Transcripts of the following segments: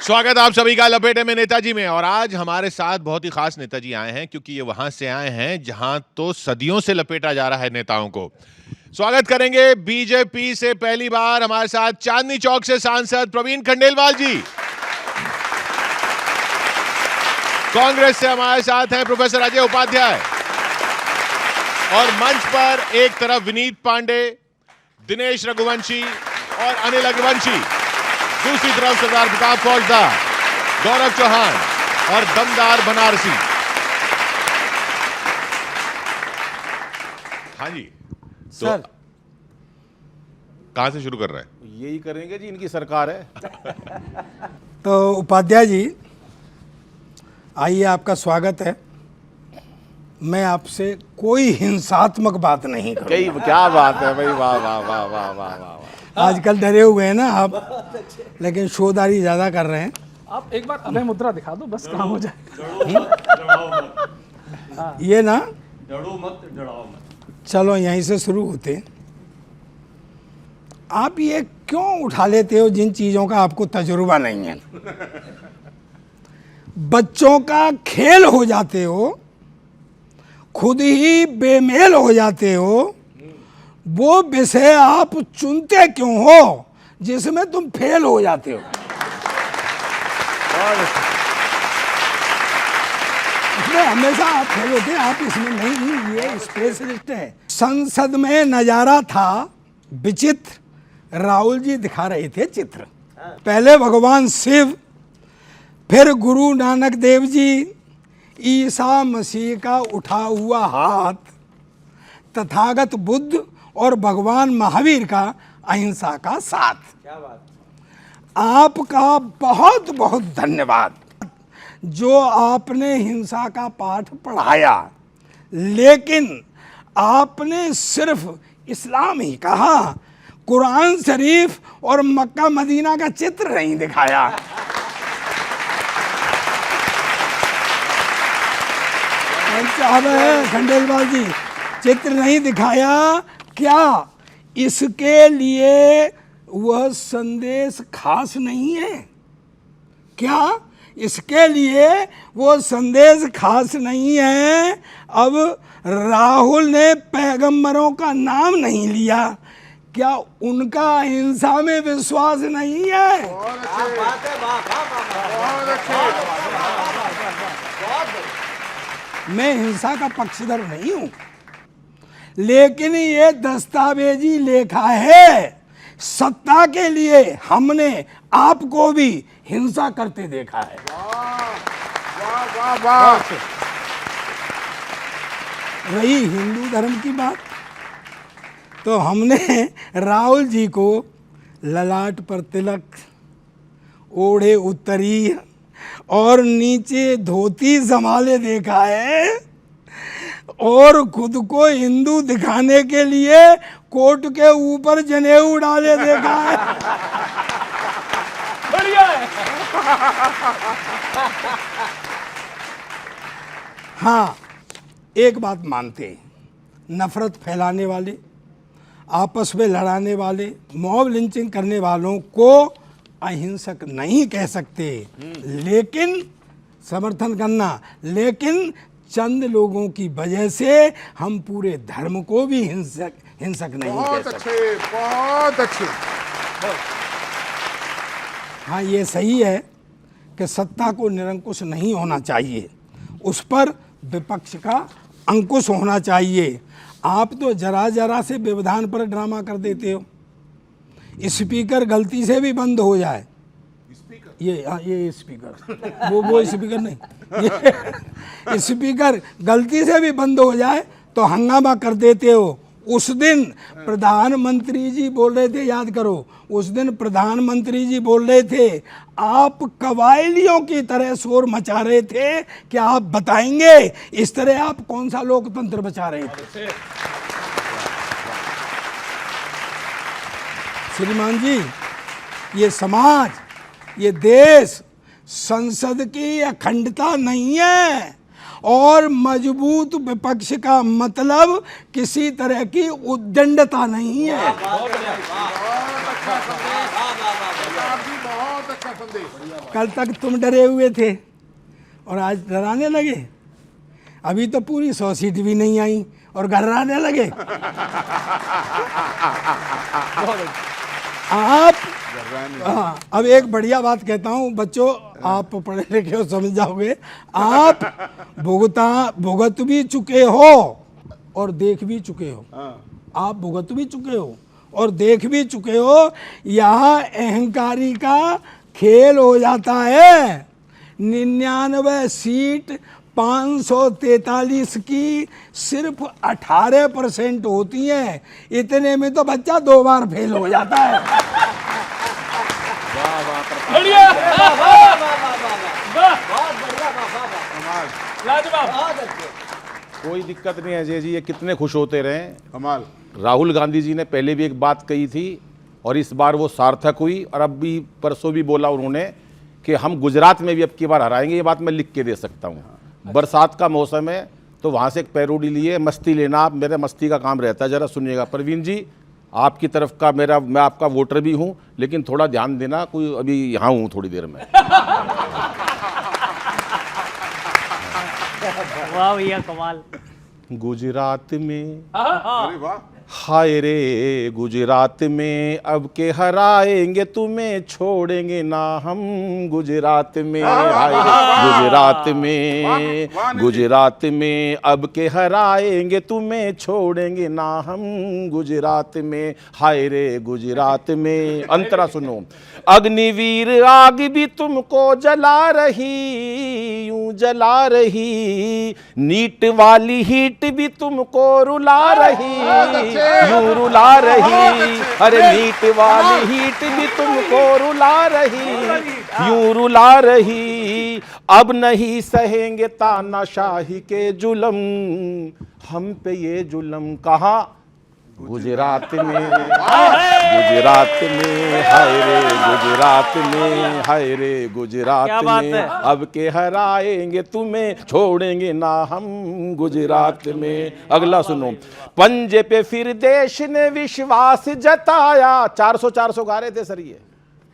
स्वागत आप सभी का लपेटे में नेताजी में। और आज हमारे साथ बहुत ही खास नेताजी आए हैं, क्योंकि ये वहां से आए हैं जहां तो सदियों से लपेटा जा रहा है नेताओं को। स्वागत करेंगे बीजेपी से पहली बार हमारे साथ चांदनी चौक से सांसद प्रवीण खंडेलवाल जी। कांग्रेस से हमारे साथ हैं प्रोफेसर अजय उपाध्याय। और मंच पर एक तरफ विनीत पांडे, दिनेश रघुवंशी और अनिल अग्रवंशी, दूसरी तरफ सरदार प्रताप फौजदार, गौरव चौहान और दमदार बनारसी। हाँ जी, तो सर कहां से शुरू कर रहे हैं? यही करेंगे जी, इनकी सरकार है। तो उपाध्याय जी आइए, आपका स्वागत है। मैं आपसे कोई हिंसात्मक बात नहीं करूंगा। क्या बात है भाई, वाह वाह वाह वाह वाह वाह। आजकल डरे हुए हैं ना आप, लेकिन शोधारी ज्यादा कर रहे हैं। आप एक बार अभय मुद्रा दिखा दो, बस काम हो जाए। ये ना, डरो मत। चलो यहीं से शुरू होते हैं। आप ये क्यों उठा लेते हो जिन चीजों का आपको तजुर्बा नहीं है? बच्चों का खेल हो जाते हो, खुद ही बेमेल हो जाते हो। वो विषय आप चुनते क्यों हो जिसमें तुम फेल हो जाते हो? इसमें हमेशा आप फेल होते हैं, आप इसमें नहीं। ये स्पेशलिस्ट है। संसद में नजारा था विचित्र, राहुल जी दिखा रहे थे चित्र। पहले भगवान शिव, फिर गुरु नानक देव जी, ईसा मसीह का उठा हुआ हाथ, तथागत बुद्ध और भगवान महावीर का अहिंसा का साथ। क्या बात। आपका बहुत बहुत धन्यवाद जो आपने हिंसा का पाठ पढ़ाया, लेकिन आपने सिर्फ इस्लाम ही कहा, कुरान शरीफ और मक्का मदीना का चित्र नहीं दिखाया। खंडेलवाल जी, चित्र नहीं दिखाया। क्या इसके लिए वह संदेश खास नहीं है? क्या इसके लिए वो संदेश खास नहीं है? अब राहुल ने पैगंबरों का नाम नहीं लिया, क्या उनका अहिंसा में विश्वास नहीं है? मैं हिंसा का पक्षधर नहीं हूं, लेकिन ये दस्तावेजी लेखा है। सत्ता के लिए हमने आपको भी हिंसा करते देखा है। वाह वाह। रही हिंदू धर्म की बात, तो हमने राहुल जी को ललाट पर तिलक, ओढ़े उत्तरी और नीचे धोती संभाले देखा है, और खुद को हिंदू दिखाने के लिए कोट के ऊपर जनेऊ डाले देखा है। बढ़िया है। हाँ, एक बात मानते हैं, नफरत फैलाने वाले, आपस में लड़ाने वाले, मॉब लिंचिंग करने वालों को अहिंसक नहीं कह सकते, लेकिन समर्थन करना, लेकिन चंद लोगों की वजह से हम पूरे धर्म को भी हिंसक नहीं कह सकते। बहुत अच्छे। हाँ, ये सही है कि सत्ता को निरंकुश नहीं होना चाहिए, उस पर विपक्ष का अंकुश होना चाहिए। आप तो जरा जरा से व्यवधान पर ड्रामा कर देते हो। स्पीकर गलती से भी बंद हो जाए, ये स्पीकर, वो स्पीकर नहीं, ये स्पीकर गलती से भी बंद हो जाए तो हंगामा कर देते हो। उस दिन प्रधानमंत्री जी बोल रहे थे, याद करो, उस दिन प्रधानमंत्री जी बोल रहे थे, आप कबायलियों की तरह शोर मचा रहे थे। क्या आप बताएंगे इस तरह आप कौन सा लोकतंत्र बचा रहे थे? श्रीमान जी, ये समाज, ये देश, संसद की अखंडता नहीं है, और मजबूत विपक्ष का मतलब किसी तरह की उद्दंडता नहीं है। अच्छा संदेश। कल तक तुम डरे हुए थे और आज डराने लगे। अभी तो पूरी 100 सीट भी नहीं आई और घबराने लगे। आप हाँ, अब एक बढ़िया बात कहता हूँ बच्चों, आप पढ़े लिखे हो, समझ जाओगे। आप भुगत भी चुके हो और देख भी चुके हो। आप भुगत भी चुके हो और देख भी चुके हो। यहाँ अहंकारी का खेल हो जाता है। 99 सीट 543 की सिर्फ 18% होती हैं। इतने में तो बच्चा 2 बार फेल हो जाता है। बढ़िया, लाजवाब। कोई दिक्कत नहीं है अजय जी, ये कितने खुश होते रहे। कमाल। राहुल गांधी जी ने पहले भी एक बात कही थी और इस बार वो सार्थक हुई, और अब भी परसों भी बोला उन्होंने कि हम गुजरात में भी अब की बार हराएंगे। ये बात मैं लिख के दे सकता हूँ। बरसात का मौसम है तो वहाँ से एक पैरोडी लिए मस्ती लेना, आप मेरे मस्ती का काम रहता है। ज़रा सुनिएगा। प्रवीण जी, आपकी तरफ का मैं आपका वोटर भी हूँ, लेकिन थोड़ा ध्यान देना, कोई अभी यहाँ हूँ थोड़ी देर में। वाह भैया कमाल। गुजरात में अरे वाह। हाय रे गुजरात में अब के हराएंगे तुम्हें, छोड़ेंगे ना हम गुजरात में। हाय रे गुजरात में, गुजरात में अब के हराएंगे तुम्हें, छोड़ेंगे ना हम गुजरात में। हाय रे गुजरात में। अंतरा सुनो। अग्निवीर आग भी तुमको जला रही, यूं जला रही, नीट वाली हीट भी तुमको रुला रही, यूं रुला रही। अरे नीट वाली हीट भी तुमको रुला रही, यूं रुला रही। अब नहीं सहेंगे तानाशाही के जुल्म, हम पे ये जुल्म। कहाँ? गुजरात में, गुजरात में। हाय रे गुजरात में, हाय रे गुजरात में अब के हराएंगे तुम्हें, छोड़ेंगे ना हम गुजरात में। अगला सुनो। पंजे पे फिर देश ने विश्वास जताया। 400 गा रहे थे सर, ये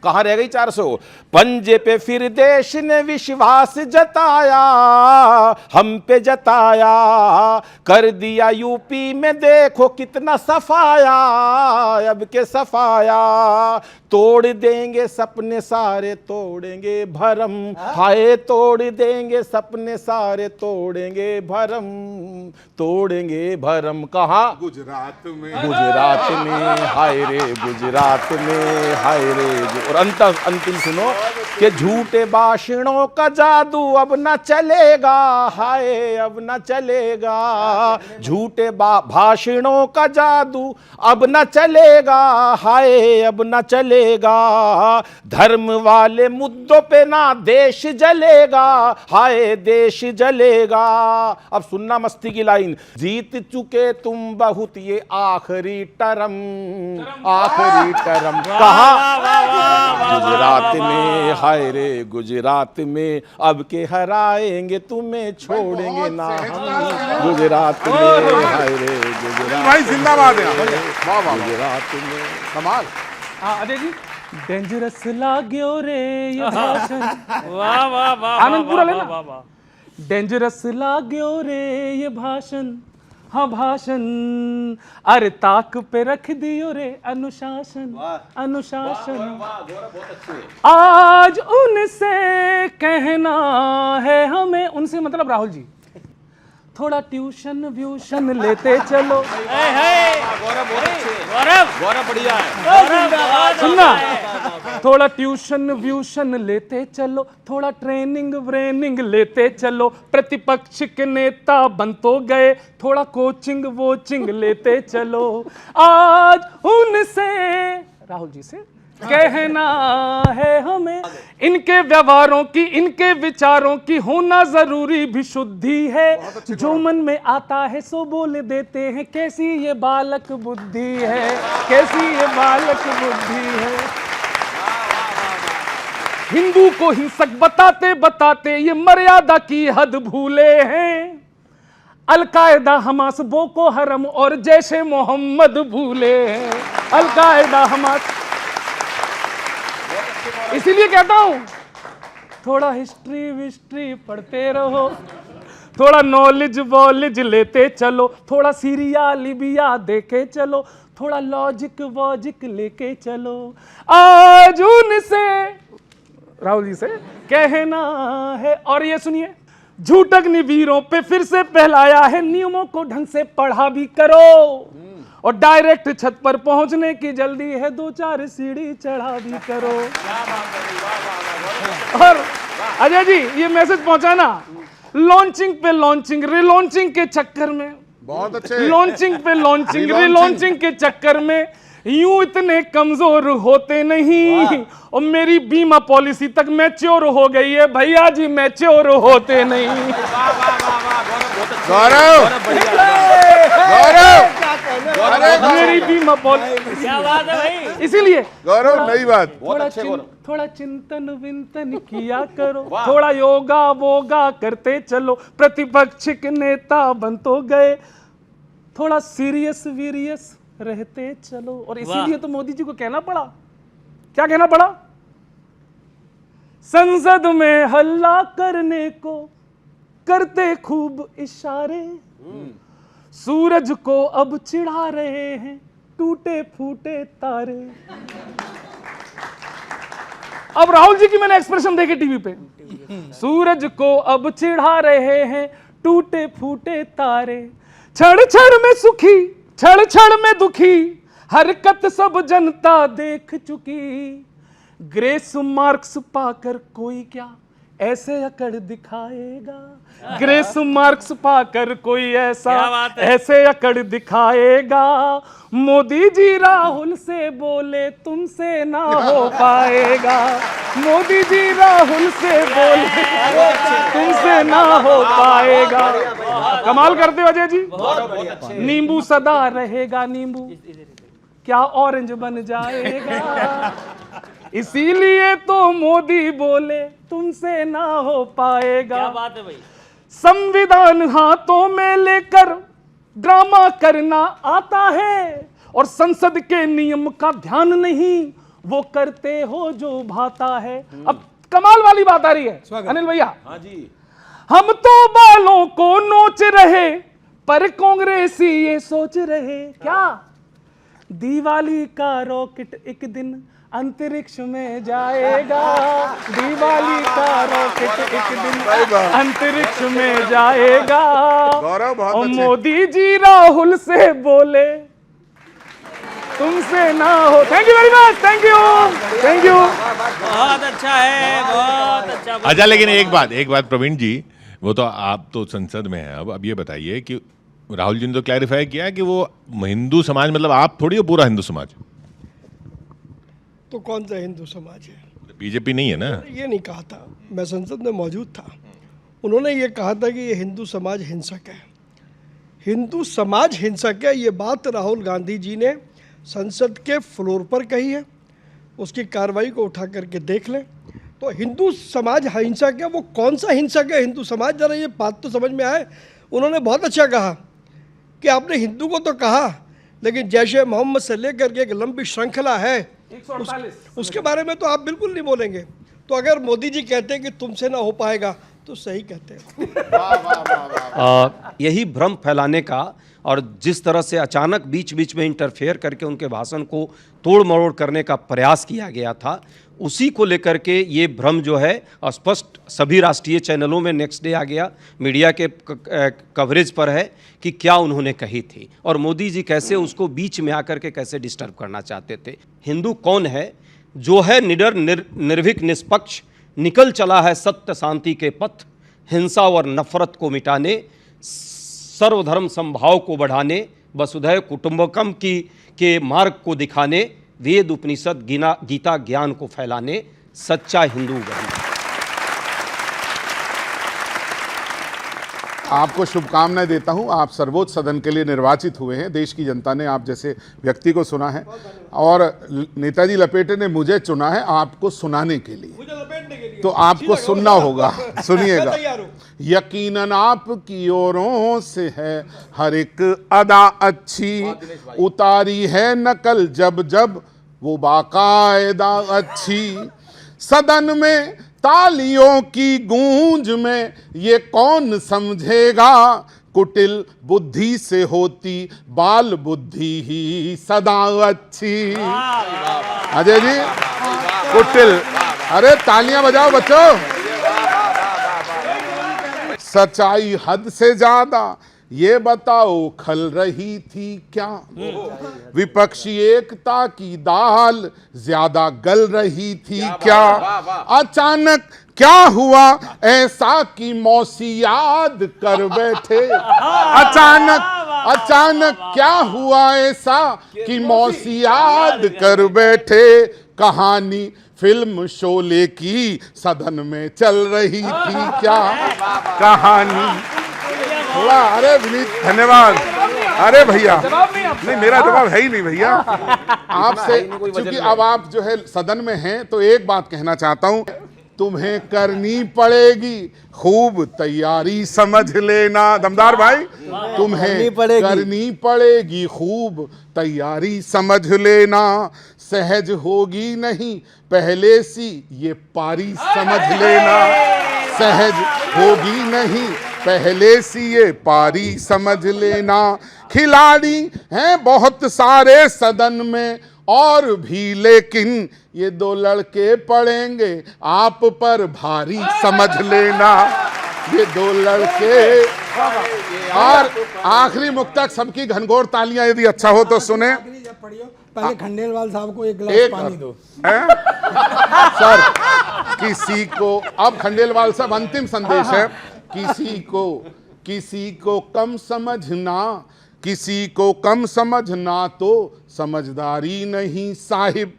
कहाँ रह गई 400? पंजे पे फिर देश ने विश्वास जताया, हम पे जताया, कर दिया यूपी में देखो कितना सफाया, अब के सफाया। तोड़ देंगे सपने सारे, तोड़ेंगे भरम। हाय तोड़ देंगे सपने सारे, तोड़ेंगे भरम, तोड़ेंगे भरम। कहाँ? गुजरात में। गुजरात में। हाय रे गुजरात में, हाय रे। और अंतिम सुनो कि झूठे भाषणों का जादू अब न चलेगा। हाय अब न चलेगा। झूठे भाषणों का जादू अब न चलेगा। हाय अब न चलेगा। धर्म वाले मुद्दों पे ना देश जलेगा। हाय देश जलेगा। अब सुनना मस्ती की लाइन। जीत चुके तुम बहुत ये आखिरी टर्म, आखिरी टर्म। कहाँ? गुजरात में। हाय रे गुजरात में अब के हराएंगे तुम्हें, छोड़ेंगे ना हम गुजरात में। हाय रे गुजरात भाई जिंदाबाद है। वाह वाह। गुजरात में। कमाल। हाँ अजय जी। डेंजरस लाग्यो रे ये भाषण। वाह वाह वाह। आनंद पूरा लेना। वाह वाह। डेंजरस लाग्यो रे ये भाषण। हाँ भाषण। अरे ताक पे रख दियो रे अनुशासन, अनुशासन। आज उनसे कहना है हमें, उनसे मतलब राहुल जी, थोड़ा ट्यूशन व्यूशन लेते चलो। गौरव बढ़िया है। सुनना, थोड़ा ट्यूशन व्यूशन लेते चलो, थोड़ा ट्रेनिंग व्रेनिंग लेते चलो। प्रतिपक्ष के नेता बन तो गए, थोड़ा कोचिंग वोचिंग लेते चलो। आज उनसे, राहुल जी से कहना है हमें, इनके व्यवहारों की, इनके विचारों की होना जरूरी भी शुद्धि है। जो मन में आता है सो बोल देते हैं, कैसी ये बालक बुद्धि है, कैसी ये बालक बुद्धि है। हिंदू को हिंसक बताते बताते ये मर्यादा की हद भूले हैं। अलकायदा, हमास, बोको हरम और जैशे मोहम्मद भूले हैं। Al Qaeda, Hamas. इसीलिए कहता हूं थोड़ा हिस्ट्री विस्ट्री पढ़ते रहो, थोड़ा नॉलेज वॉलेज लेते चलो, थोड़ा सीरिया लिबिया देखे चलो, थोड़ा लॉजिक वॉजिक लेके चलो। आज उनसे राहुल जी से कहना है, और ये सुनिए, झूठ अग्निवीरों पे फिर से पहलाया है, नियमों को ढंग से पढ़ा भी करो, और डायरेक्ट छत पर पहुंचने की जल्दी है, 2-4 सीढ़ी चढ़ा भी करो। और अजय जी ये मैसेज पहुंचाना, लॉन्चिंग पे लॉन्चिंग रिलॉन्चिंग के चक्कर में, बहुत अच्छे। लॉन्चिंग पे लॉन्चिंग रिलॉन्चिंग के चक्कर में यूं इतने कमजोर होते नहीं, और मेरी बीमा पॉलिसी तक मैच्योर हो गई है, भैया जी मैच्योर होते नहीं। गौरव गौरव मेरी बीमा पॉलिसी, क्या बात है भाई। इसीलिए गौरव नई बात। थोड़ा चिंतन विंतन किया करो, थोड़ा योगा वोगा करते चलो, प्रतिपक्ष के नेता बन तो गए, थोड़ा सीरियस वीरियस रहते चलो। और इसीलिए तो मोदी जी को कहना पड़ा, क्या कहना पड़ा, संसद में हल्ला करने को करते खूब इशारे, सूरज को अब चिढ़ा रहे हैं टूटे फूटे तारे। अब राहुल जी की मैंने एक्सप्रेशन देखे टीवी पे, सूरज को अब चिढ़ा रहे हैं टूटे फूटे तारे, क्षण क्षण में सुखी क्षण क्षण में दुखी, हरकत सब जनता देख चुकी, ग्रेस मार्क्स पाकर कोई क्या ऐसे अकड़ दिखाएगा, ग्रेस मार्क्स पाकर कोई ऐसा ऐसे अकड़ दिखाएगा, मोदी जी राहुल से बोले तुमसे ना हो पाएगा, मोदी जी राहुल से बोले तुमसे ना हो पाएगा। कमाल करते हो अजय जी, नींबू सदा रहेगा नींबू, क्या ऑरेंज बन जाएगा, इसीलिए तो मोदी बोले तुमसे ना हो पाएगा। क्या बात है भाई। संविधान हाथों में लेकर ड्रामा करना आता है, और संसद के नियम का ध्यान नहीं, वो करते हो जो भाता है। अब कमाल वाली बात आ रही है अनिल भैया। हाँ जी, हम तो बालों को नोच रहे, पर कांग्रेसी ये सोच रहे क्या, दिवाली का रॉकेट एक दिन अंतरिक्ष में जाएगा, दिवाली का रॉकेट एक दिन अंतरिक्ष में जाएगा, गौरव बहुत और अच्छे। मोदी जी राहुल से बोले तुमसे ना हो। Thank you very much, thank you thank you. बहुत अच्छा है, बहुत अच्छा। अच्छा, लेकिन एक बात प्रवीण जी, वो तो आप तो संसद में हैं, अब ये बताइए कि राहुल जी ने तो क्लैरिफाई किया कि वो हिंदू समाज, मतलब आप थोड़ी हो पूरा हिंदू समाज, तो कौन सा हिंदू समाज है? बीजेपी नहीं है ना। ये नहीं कहा था, मैं संसद में मौजूद था, उन्होंने ये कहा था कि ये हिंदू समाज हिंसक है, हिंदू समाज हिंसक है। ये बात राहुल गांधी जी ने संसद के फ्लोर पर कही है, उसकी कार्रवाई को उठा करके देख लें। तो हिंदू समाज हिंसक है, वो कौन सा हिंसक है हिंदू समाज, जरा ये बात तो समझ में आए। उन्होंने बहुत अच्छा कहा कि आपने हिंदू को तो कहा, लेकिन जैशे मोहम्मद से लेकर के एक लंबी श्रृंखला है, उसके बारे में तो आप बिल्कुल नहीं बोलेंगे। तो अगर मोदी जी कहते हैं कि तुमसे ना हो पाएगा, तो सही कहते हैं। यही भ्रम फैलाने का, और जिस तरह से अचानक बीच बीच में इंटरफेयर करके उनके भाषण को तोड़ मरोड़ करने का प्रयास किया गया था, उसी को लेकर के ये भ्रम जो है स्पष्ट सभी राष्ट्रीय चैनलों में नेक्स्ट डे आ गया, मीडिया के कवरेज पर है कि क्या उन्होंने कही थी, और मोदी जी कैसे उसको बीच में आकर के कैसे डिस्टर्ब करना चाहते थे। हिंदू कौन है? जो है निडर निर्भीक निष्पक्ष, निकल चला है सत्य शांति के पथ, हिंसा और नफरत को मिटाने, सर्वधर्म समभाव को बढ़ाने, वसुधैव कुटुंबकम के मार्ग को दिखाने, वेद उपनिषद गीता ज्ञान को फैलाने, सच्चा हिंदू वही। आपको शुभकामनाएं देता हूं। आप सर्वोच्च सदन के लिए निर्वाचित हुए हैं। देश की जनता ने आप जैसे व्यक्ति को सुना है, और नेताजी लपेटे ने मुझे चुना है आपको सुनाने के लिए, तो आपको सुनना होगा। सुनिएगा। यकीनन आपकी ओरों से है हर एक अदा अच्छी, उतारी है नकल जब जब वो बाकायदा अच्छी, सदन में तालियों की गूंज में ये कौन समझेगा, कुटिल बुद्धि से होती बाल बुद्धि ही सदा अच्छी। अजय जी कुटिल, अरे तालियां बजाओ बच्चों। सच्चाई हद से ज्यादा ये बताओ खल रही थी क्या, विपक्षी एकता की दाल ज्यादा गल रही थी क्या, अचानक क्या हुआ ऐसा कि मौसी याद कर बैठे, अचानक क्या हुआ ऐसा कि मौसी याद कर बैठे, कहानी फिल्म शोले की सदन में चल रही थी क्या, कहानी थोड़ा। अरे विनीत धन्यवाद। अरे भैया नहीं, मेरा जवाब है ही नहीं भैया आपसे, क्योंकि अब आप जो है सदन में हैं तो एक बात कहना चाहता हूं, तुम्हें करनी पड़ेगी खूब तैयारी समझ लेना। दमदार भाई, तुम्हें करनी पड़ेगी खूब तैयारी समझ लेना, सहज होगी नहीं पहले सी ये पारी समझ लेना, सहज होगी नहीं पहले सी ये पारी समझ लेना, खिलाड़ी हैं बहुत सारे सदन में और भी, लेकिन ये दो लड़के पड़ेंगे आप पर भारी समझ लेना, ये दो लड़के। और आखिरी मुक्तक सबकी घनघोर तालियां यदि अच्छा हो तो सुने। पहले खंडेलवाल साहब को एक गिलास पानी दो। सर किसी को, अब खंडेलवाल साहब अंतिम संदेश है, किसी को कम समझना, किसी को कम समझना तो समझदारी नहीं साहिब,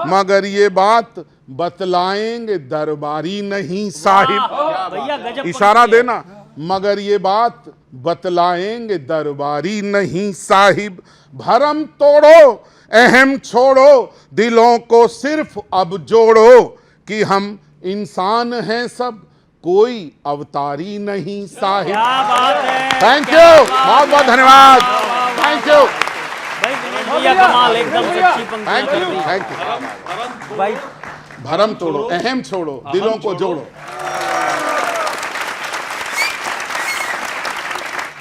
मगर ये बात बतलाएंगे दरबारी नहीं साहिब, इशारा देना, मगर ये बात बतलाएंगे दरबारी नहीं साहिब, भरम तोड़ो अहम छोड़ो दिलों को सिर्फ अब जोड़ो, कि हम इंसान हैं सब कोई अवतारी नहीं साहिब। थैंक यू, बहुत बहुत धन्यवाद, थैंक यू कमाल, एकदम सच्ची पंक्ति। थैंक यू भाई भरम तोड़ो अहम छोड़ो दिलों को जोड़ो।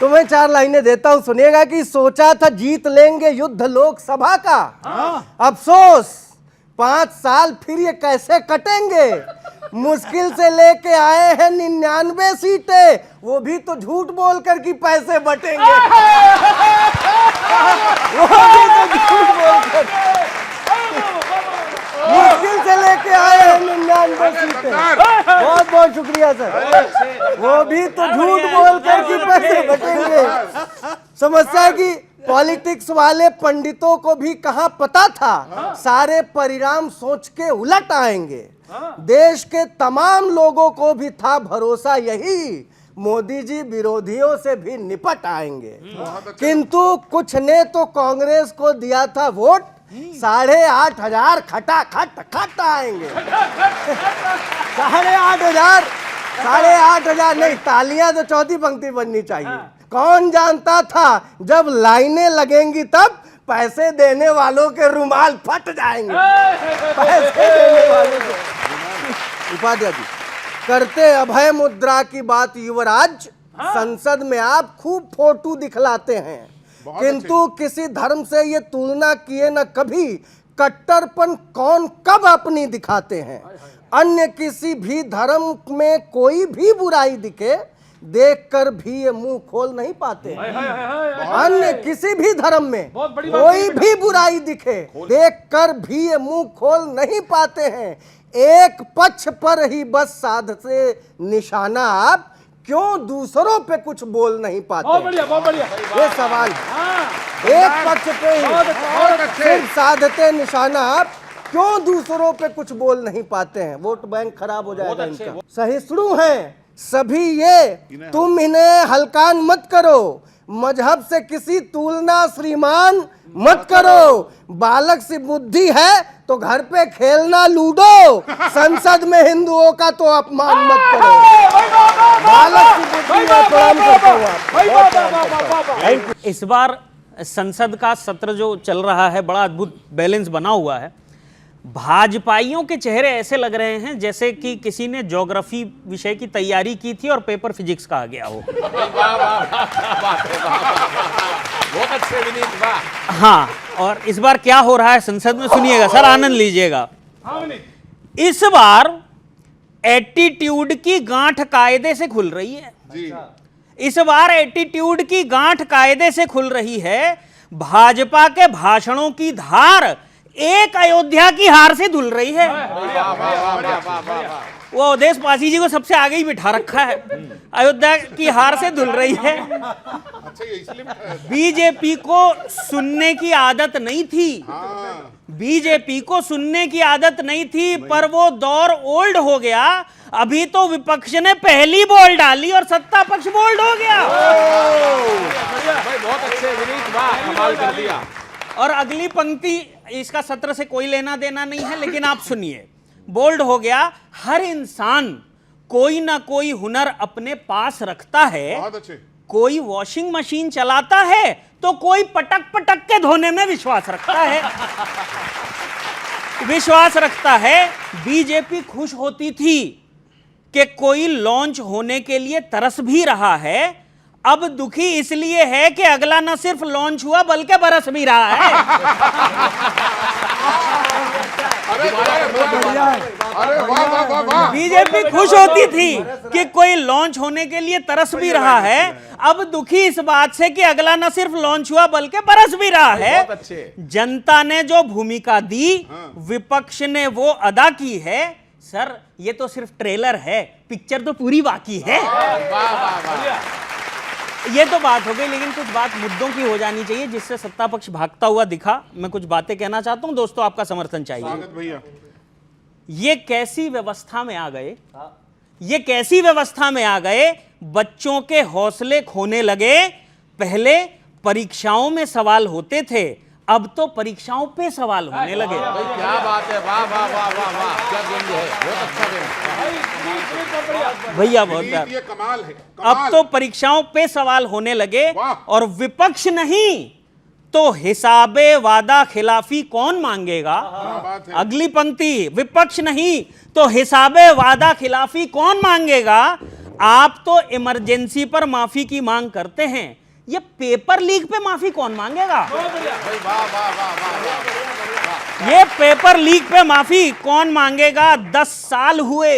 तुम्हें 4 लाइनें देता हूं, सुनिएगा कि सोचा था जीत लेंगे युद्ध लोकसभा का, अफसोस 5 साल फिर ये कैसे कटेंगे, मुश्किल से लेके आए हैं 99 सीटें, वो भी तो झूठ बोलकर कि पैसे बटेंगे, वो भी तो झूठ बोलकर, मुश्किल से लेके आए हैं 99 सीटें। बहुत बहुत शुक्रिया सर, वो भी तो झूठ बोलकर कि पैसे बटेंगे। समस्या है कि पॉलिटिक्स वाले पंडितों को भी कहां पता था सारे परिणाम सोच के उलट आएंगे, देश के तमाम लोगों को भी था भरोसा यही, मोदी जी विरोधियों से भी निपट आएंगे, किंतु कुछ ने तो कांग्रेस को दिया था वोट, 8,500 खट आएंगे। 8,500 नहीं, तालियां तो चौथी पंक्ति बननी चाहिए। कौन जानता था जब लाइनें लगेंगी तब पैसे देने वालों के रुमाल फट जाएंगे, पैसे देने वालों के। उपाध्याय जी करते अभय मुद्रा की बात युवराज, संसद में आप खूब फोटो दिखलाते हैं, किंतु किसी धर्म से ये तुलना किए न कभी, कट्टरपन कौन कब अपनी दिखाते हैं, अन्य किसी भी धर्म में कोई भी बुराई दिखे देखकर भी ये मुंह खोल नहीं पाते, अन्य किसी भी धर्म में कोई भी बुराई दिखे देखकर भी ये मुंह खोल नहीं पाते हैं, एक पक्ष पर ही बस साधते निशाना आप, क्यों दूसरों पे कुछ बोल नहीं पाते। बहुत बढ़िया ये सवाल एक पक्ष पे ही सिर्फ साधते निशाना आप, क्यों दूसरों पे कुछ बोल नहीं पाते हैं, वोट बैंक खराब हो जाएगा इनका। सहिष्णु हैं सभी ये, तुम इन्हें हल्कान मत करो, मजहब से किसी तुलना श्रीमान मत करो, बालक सी बुद्धि है तो घर पे खेलना लूडो, संसद में हिंदुओं का तो अपमान मत करो, बालक सी बुद्धि है, प्रणाम करता हूं। इस बार संसद का सत्र जो चल रहा है बड़ा अद्भुत बैलेंस बना हुआ है। भाजपाइयों के चेहरे ऐसे लग रहे हैं जैसे कि किसी ने ज्योग्राफी विषय की तैयारी की थी और पेपर फिजिक्स का आ गया हो। बहुत अच्छे विनीत, वाह। हाँ, और इस बार क्या हो रहा है संसद में सुनिएगा सर, आनंद लीजिएगा। इस बार एटीट्यूड की गांठ कायदे से खुल रही है। इस बार एटीट्यूड की गांठ कायदे से खुल रही है। भाजपा के भाषणों की धार एक अयोध्या की हार से धुल रही है। वो अवधेश पासी जी को सबसे आगे ही बिठा रखा है, अयोध्या की हार से धुल रही है। बीजेपी को सुनने की आदत नहीं थी, बीजेपी को सुनने की आदत नहीं थी, पर वो दौर ओल्ड हो गया। अभी तो विपक्ष ने पहली बॉल डाली और सत्ता पक्ष बोल्ड हो गया। भाई बहुत अच्छे विनीत, वाह, कमाल कर दिया। और अगली पंक्ति इसका सत्र से कोई लेना देना नहीं है, लेकिन आप सुनिए। बोल्ड हो गया, हर इंसान कोई ना कोई हुनर अपने पास रखता है। बहुत अच्छे। कोई वॉशिंग मशीन चलाता है तो कोई पटक पटक के धोने में विश्वास रखता है। विश्वास रखता है। बीजेपी खुश होती थी कि कोई लॉन्च होने के लिए तरस भी रहा है, अब दुखी इसलिए है कि अगला न सिर्फ लॉन्च हुआ बल्कि बरस भी रहा है। अरे वाह वाह वाह वाह। बीजेपी खुश होती थी कि कोई लॉन्च होने के लिए तरस भी रहा है, अब दुखी इस बात से कि अगला न सिर्फ लॉन्च हुआ बल्कि बरस भी रहा है। जनता ने जो भूमिका दी, विपक्ष ने वो अदा की है। सर, ये तो सिर्फ ट्रेलर है, पिक्चर तो पूरी बाकी है। ये तो बात हो गई, लेकिन कुछ बात मुद्दों की हो जानी चाहिए जिससे सत्ता पक्ष भागता हुआ दिखा। मैं कुछ बातें कहना चाहता हूं, दोस्तों आपका समर्थन चाहिए। भैया, ये कैसी व्यवस्था में आ गए, ये कैसी व्यवस्था में आ गए, बच्चों के हौसले खोने लगे। पहले परीक्षाओं में सवाल होते थे, अब तो परीक्षाओं पे सवाल होने लगे। क्या बात है, वाह वाह वाह वाह वाह, क्या व्यंग्य है, बहुत अच्छा व्यंग्य भैया, बहुत प्यार। ये कमाल है, अब तो परीक्षाओं पे सवाल होने लगे, वाह। और विपक्ष नहीं तो हिसाबे वादा खिलाफी कौन मांगेगा। बात है। अगली पंक्ति, विपक्ष नहीं तो हिसाबे वादा खिलाफी कौन मांगेगा। आप तो इमरजेंसी पर माफी की मांग करते हैं, ये पेपर लीक पे माफी कौन मांगेगा। ये पेपर लीक पे माफी कौन मांगेगा। 10 साल हुए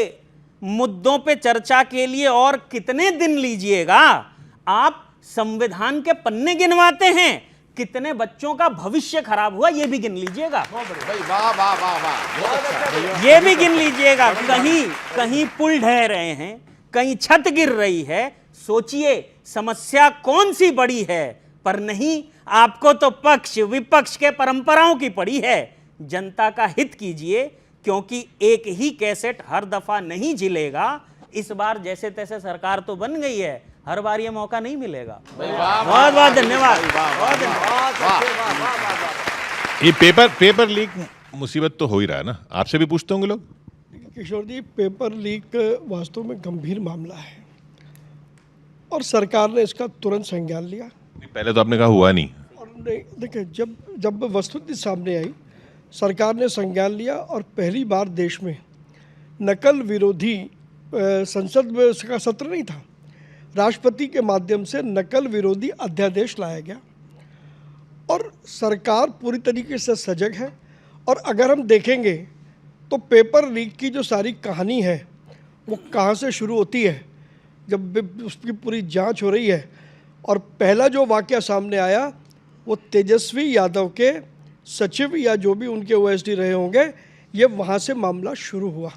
मुद्दों पे चर्चा के लिए, और कितने दिन लीजिएगा। आप संविधान के पन्ने गिनवाते हैं, कितने बच्चों का भविष्य खराब हुआ ये भी गिन लीजिएगा। ये भी गिन लीजिएगा। कहीं कहीं पुल ढह रहे हैं, कहीं छत गिर रही है। सोचिए समस्या कौन सी बड़ी है, पर नहीं, आपको तो पक्ष विपक्ष के परंपराओं की पड़ी है। जनता का हित कीजिए, क्योंकि एक ही कैसेट हर दफा नहीं झिलेगा। इस बार जैसे तैसे सरकार तो बन गई है, हर बार ये मौका नहीं मिलेगा। बहुत बहुत धन्यवाद। ये पेपर लीक मुसीबत तो हो ही रहा है ना, आपसे भी पूछते होंगे लोग। किशोर जी, पेपर लीक वास्तव में गंभीर मामला है और सरकार ने इसका तुरंत संज्ञान लिया। पहले तो आपने कहा हुआ नहीं, और देखिए, जब वस्तुस्थिति सामने आई, सरकार ने संज्ञान लिया और पहली बार देश में नकल विरोधी संसद में का सत्र नहीं था, राष्ट्रपति के माध्यम से नकल विरोधी अध्यादेश लाया गया। और सरकार पूरी तरीके से सजग है। और अगर हम देखेंगे तो पेपर लीक की जो सारी कहानी है वो कहाँ से शुरू होती है, जब उसकी पूरी जांच हो रही है। और पहला जो वाकया सामने आया वो तेजस्वी यादव के सचिव या जो भी उनके ओएसडी रहे होंगे, ये वहाँ से मामला शुरू हुआ।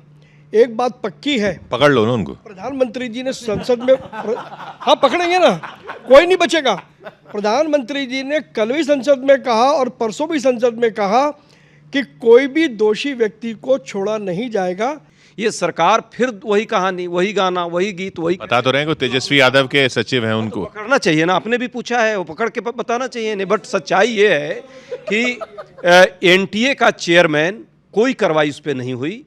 एक बात पक्की है, पकड़ लो ना उनको। प्रधानमंत्री जी ने संसद में हाँ पकड़ेंगे ना, कोई नहीं बचेगा। प्रधानमंत्री जी ने कल भी संसद में कहा और परसों भी संसद में कहा कि कोई भी दोषी व्यक्ति को छोड़ा नहीं जाएगा। ये सरकार फिर वही कहानी, वही गाना, वही गीत, वही बता तो रहे हैं, तेजस्वी यादव के सचिव हैं, उनको पकड़ना चाहिए ना। आपने भी पूछा है, वो पकड़ के बताना चाहिए नहीं। बट सच्चाई ये है कि एनटीए का चेयरमैन, कोई कार्रवाई उस पर नहीं हुई।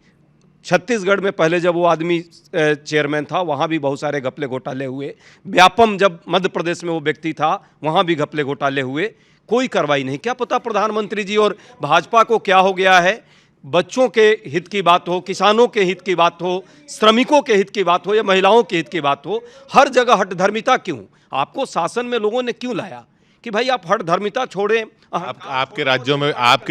छत्तीसगढ़ में पहले जब वो आदमी चेयरमैन था, वहाँ भी बहुत सारे घपले घोटाले हुए। व्यापम जब मध्य प्रदेश में वो व्यक्ति था, वहाँ भी घपले घोटाले हुए, कोई कार्रवाई नहीं। क्या पता प्रधानमंत्री जी और भाजपा को क्या हो गया है, बच्चों के हित की बात हो, किसानों के हित की बात हो, श्रमिकों के हित की बात हो या महिलाओं के हित की बात हो, हर जगह हठधर्मिता क्यों? आपको शासन में लोगों ने क्यों लाया कि भाई आप हठधर्मिता छोड़ें? आपके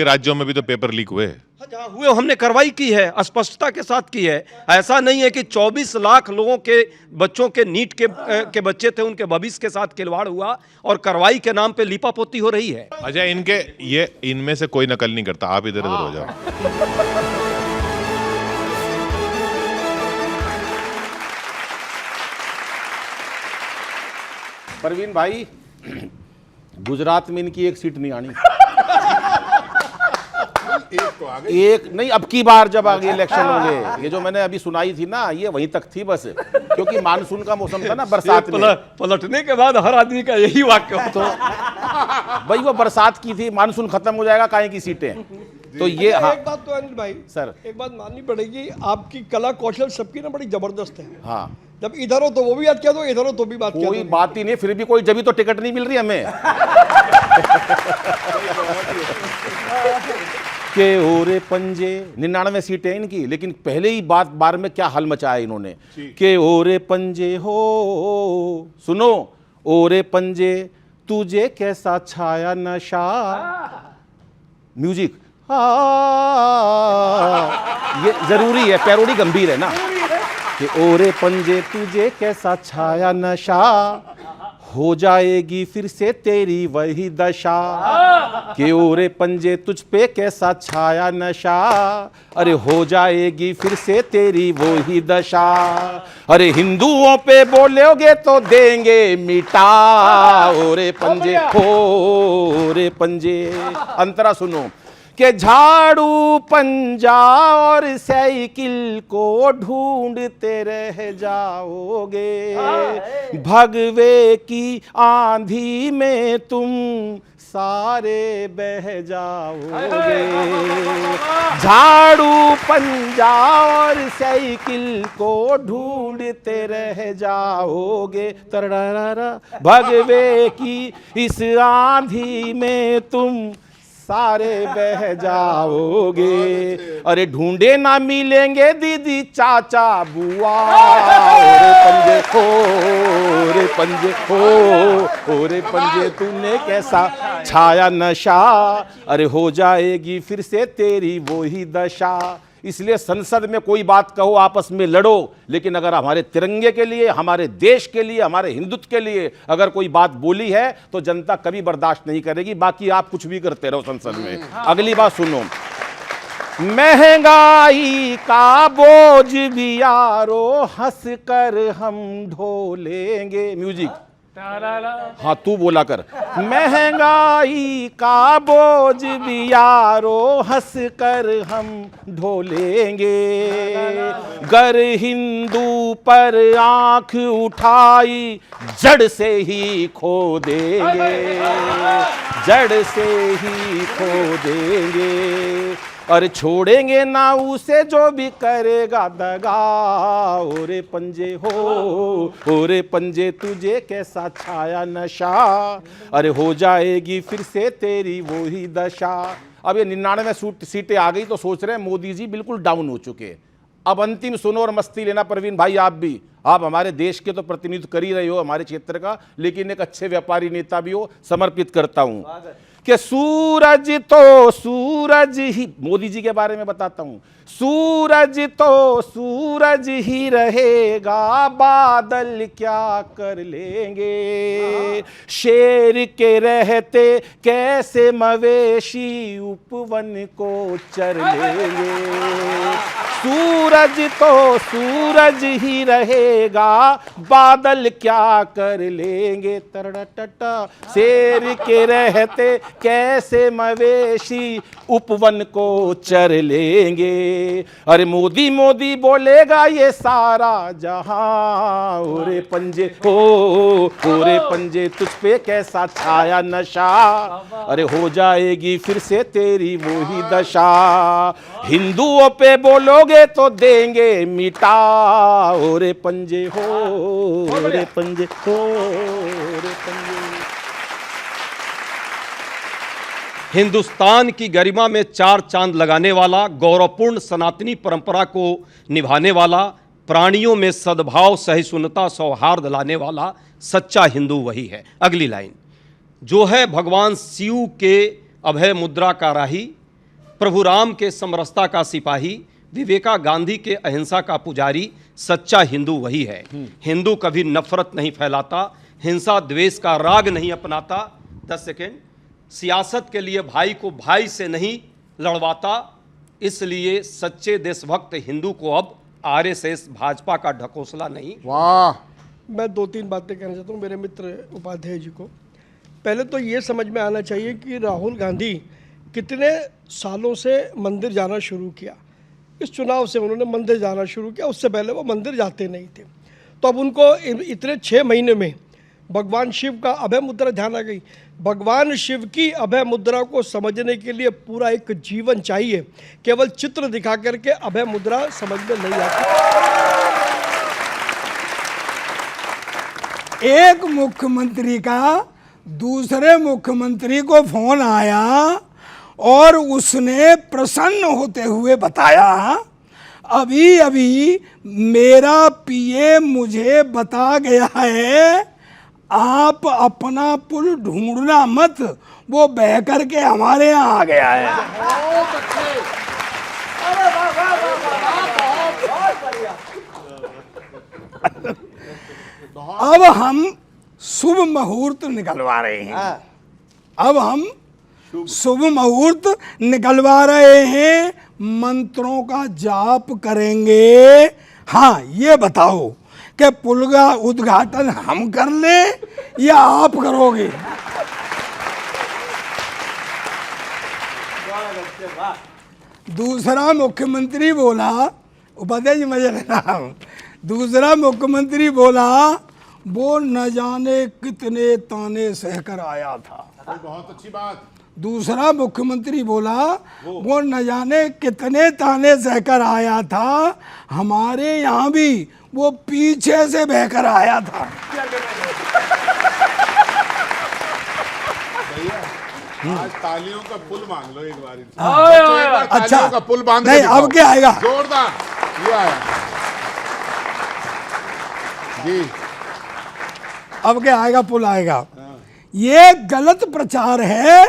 राज्यों में भी तो पेपर लीक हुए। जहाँ हुए हमने कार्रवाई की है, स्पष्टता के साथ की है। ऐसा नहीं है कि 24 लाख लोगों के बच्चों के नीट के बच्चे थे, उनके भविष्य के साथ खिलवाड़ हुआ और कार्रवाई के नाम पे लीपापोती हो रही है। अजय, इनमें से कोई नकल नहीं करता, आप इधर उधर हो जाओ। परवीन भाई, गुजरात में इनकी एक सीट नहीं आनी। एक नहीं, अब की बार जब आगे इलेक्शन होंगे, ये जो मैंने अभी सुनाई थी ना, ये वहीं तक थी बस, क्योंकि मानसून का मौसम था ना, बरसात में पलटने के बाद हर आदमी का यही वाक्य होता। तो भाई वो बरसात की थी, मानसून खत्म हो जाएगा, काहे की सीटें। तो ये हाँ, एक बात तो अनिल भाई सर, एक बात माननी पड़ेगी, आपकी कला कौशल सबकी ना बड़ी जबरदस्त है। हाँ, जब इधर हो तो वो भी बात किया दो, इधर हो तो भी बात किया कोई दो। बात ही नहीं, फिर भी कोई जब तो टिकट नहीं मिल रही हमें। के ओरे पंजे, 99 सीटें इनकी, लेकिन पहले ही बार में क्या हल मचाया इन्होंने। के ओरे पंजे हो, सुनो, ओरे पंजे तुझे कैसा छाया नशा, म्यूजिक, ये जरूरी है, पैरोडी गंभीर है ना। कि ओरे पंजे तुझे कैसा छाया नशा, हो जाएगी फिर से तेरी वही दशा। कि ओरे पंजे तुझ पे कैसा छाया नशा, अरे हो जाएगी फिर से तेरी वही दशा। अरे हिंदुओं पे बोलोगे तो देंगे मिटा, ओरे पंजे हो, ओरे पंजे। अंतरा सुनो, के झाड़ू पंजा और साइकिल को ढूंढते रह जाओगे, भगवे की आंधी में तुम सारे बह जाओगे। झाड़ू पंजा और साइकिल को ढूंढते रह जाओगे, तरड़ारा, भगवे की इस आंधी में तुम सारे बह जाओगे। अरे ढूंढे ना मिलेंगे दीदी चाचा बुआ, ओरे पंजे हो, ओरे पंजे हो, ओरे पंजे तूने कैसा छाया नशा, अरे हो जाएगी फिर से तेरी वही दशा। इसलिए संसद में कोई बात कहो, आपस में लड़ो, लेकिन अगर हमारे तिरंगे के लिए, हमारे देश के लिए, हमारे हिंदुत्व के लिए अगर कोई बात बोली है तो जनता कभी बर्दाश्त नहीं करेगी। बाकी आप कुछ भी करते रहो संसद में। अगली बात सुनो, महंगाई का बोझ भी यारो हंस कर हम ढो लेंगे, म्यूजिक, हाँ तू बोला कर। महंगाई का बोझ भी यारो हंस कर हम ढोलेंगे, गर हिंदू पर आंख उठाई जड़ से ही खो देंगे, जड़ से ही खो देंगे। और छोड़ेंगे ना उसे जो भी करेगा दगा, ओरे पंजे हो, ओरे पंजे तुझे कैसा छाया नशा, अरे हो जाएगी फिर से तेरी वही दशा। अब ये 99 सीटें आ गई तो सोच रहे हैं मोदी जी बिल्कुल डाउन हो चुके। अब अंतिम सुनो और मस्ती लेना परवीन भाई, आप भी, आप हमारे देश के तो प्रतिनिधित्व कर ही रहे हो, हमारे क्षेत्र का, लेकिन एक अच्छे व्यापारी नेता भी हो, समर्पित करता हूं कि सूरज तो सूरज ही, मोदी जी के बारे में बताता हूं, सूरज तो सूरज ही रहेगा, बादल क्या कर लेंगे, शेर के रहते कैसे मवेशी उपवन को चर लेंगे। सूरज तो सूरज ही रहेगा, बादल क्या कर लेंगे, तरड़टटा, शेर के रहते कैसे मवेशी उपवन को चर लेंगे। अरे मोदी मोदी बोलेगा ये सारा जहां, ओरे पंजे हो, ओरे पंजे तुझ पे कैसा छाया नशा, अरे हो जाएगी फिर से तेरी वही दशा। हिंदुओं पे बोलोगे तो देंगे मिटा, ओरे पंजे हो, ओरे पंजे हो, ओरे पंजे। हिंदुस्तान की गरिमा में चार चांद लगाने वाला, गौरवपूर्ण सनातनी परंपरा को निभाने वाला, प्राणियों में सद्भाव, सहिष्णुता, सौहार्द लाने वाला सच्चा हिंदू वही है। अगली लाइन जो है भगवान शिव के अभय मुद्रा का राही, प्रभु राम के समरसता का सिपाही, विवेका गांधी के अहिंसा का पुजारी, सच्चा हिंदू वही है। हिंदू कभी नफरत नहीं फैलाता, हिंसा द्वेष का राग नहीं अपनाता। 10 सेकेंड। सियासत के लिए भाई को भाई से नहीं लड़वाता, इसलिए सच्चे देशभक्त हिंदू को अब आरएसएस भाजपा का ढकोसला नहीं। वाह। मैं 2-3 बातें कहना चाहता हूँ मेरे मित्र उपाध्याय जी को। पहले तो ये समझ में आना चाहिए कि राहुल गांधी कितने सालों से मंदिर जाना शुरू किया। इस चुनाव से उन्होंने मंदिर जाना शुरू किया, उससे पहले वो मंदिर जाते नहीं थे। तो अब उनको इतने 6 महीने में भगवान शिव का अभय मुद्रा ध्यान आ गई। भगवान शिव की अभय मुद्रा को समझने के लिए पूरा एक जीवन चाहिए, केवल चित्र दिखा करके अभय मुद्रा समझ में नहीं आती। एक मुख्यमंत्री का दूसरे मुख्यमंत्री को फोन आया और उसने प्रसन्न होते हुए बताया, अभी अभी मेरा पीए मुझे बता गया है आप अपना पुल ढूंढना मत, वो बह करके हमारे यहाँ आ गया है। अब हम शुभ मुहूर्त निकलवा रहे हैं। अब हम शुभ मुहूर्त निकलवा रहे हैं, मंत्रों का जाप करेंगे। हाँ, ये बताओ कि पुल का उद्घाटन हम कर लें या आप करोगे? दूसरा मुख्यमंत्री बोला, उपाध्याय जी मजा ले रहा हूं, दूसरा मुख्यमंत्री बोला वो न जाने कितने ताने सहकर आया था। बहुत अच्छी बात। दूसरा मुख्यमंत्री बोला वो न जाने कितने ताने सहकर आया था, हमारे यहाँ भी वो पीछे से बहकर आया था। आज तालियों का पुल मांग लो एक बार। अच्छा, तालियों का पुल बांध नहीं, अब क्या आएगा? जोरदार। ये आया जी। अब क्या आएगा? पुल आएगा। ये गलत प्रचार है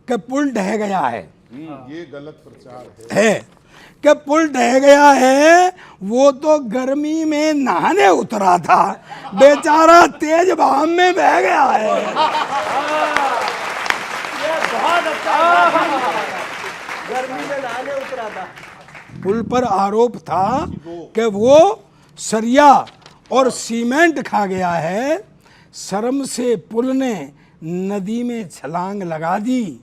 कि पुल ढह गया है। ये गलत प्रचार है कि पुल ढह गया है। वो तो गर्मी में नहाने उतरा था, बेचारा तेज बहाव में बह गया है। गर्मी में नहाने उतरा था। पुल पर आरोप था कि वो सरिया और सीमेंट खा गया है। शर्म से पुल ने नदी में छलांग लगा दी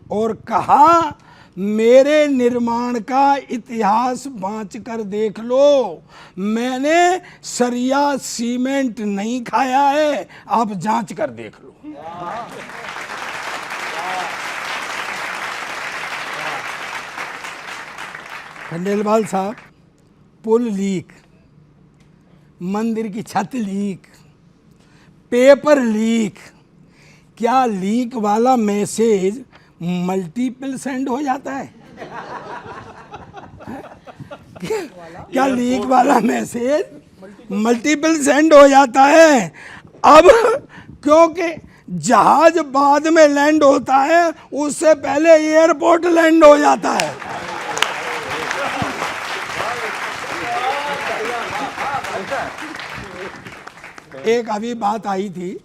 और कहा मेरे निर्माण का इतिहास बाँच कर देख लो, मैंने सरिया सीमेंट नहीं खाया है, आप जांच कर देख लो। खंडेलवाल साहब, पुल लीक, मंदिर की छत लीक, पेपर लीक, क्या लीक वाला मैसेज मल्टीपल सेंड हो जाता है? क्या लीक वाला मैसेज मल्टीपल सेंड हो जाता है? अब क्योंकि जहाज बाद में लैंड होता है, उससे पहले एयरपोर्ट लैंड हो जाता है। एक अभी बात आई थी